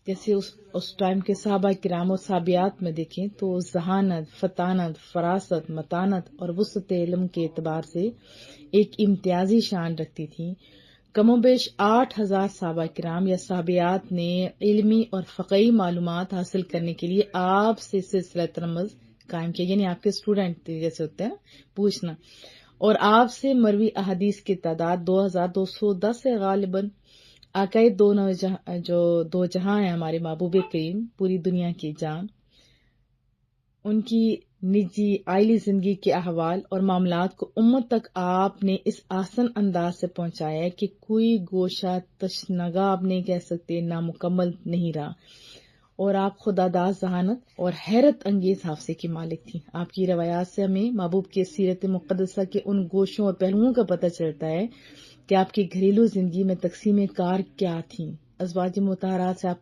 جیسے اس ٹائم کے صحابہ کرام اور صحابیات میں دیکھیں تو ذہانت، فطانت، فراست، متانت اور وسعت علم کے اعتبار سے ایک امتیازی شان رکھتی تھی۔ کم و بیش 8,000 صحابہ کرام یا صحابیات نے علمی اور فقہی معلومات حاصل کرنے کے لیے آپ سے سلسلہ ترمز قائم کیا، یعنی آپ کے اسٹوڈنٹ جیسے ہوتے ہیں پوچھنا، اور آپ سے مروی احادیث کی تعداد 2,210 ہے غالباً۔ آقائے دو جہاں ہیں ہمارے محبوب کریم، پوری دنیا کی جان، ان کی نجی عائلی زندگی کے احوال اور معاملات کو امت تک آپ نے اس آسن انداز سے پہنچایا ہے کہ کوئی گوشہ تشنگا آپ نہیں کہہ سکتے، نامکمل نہیں رہا، اور آپ خداداد ذہانت اور حیرت انگیز حافظے کی مالک تھی۔ آپ کی روایات سے ہمیں محبوب کی سیرت مقدسہ کے ان گوشوں اور پہلوؤں کا پتہ چلتا ہے کہ آپ کی گھریلو زندگی میں تقسیم کار کیا تھیں۔ ازواج مطہرات سے آپ کا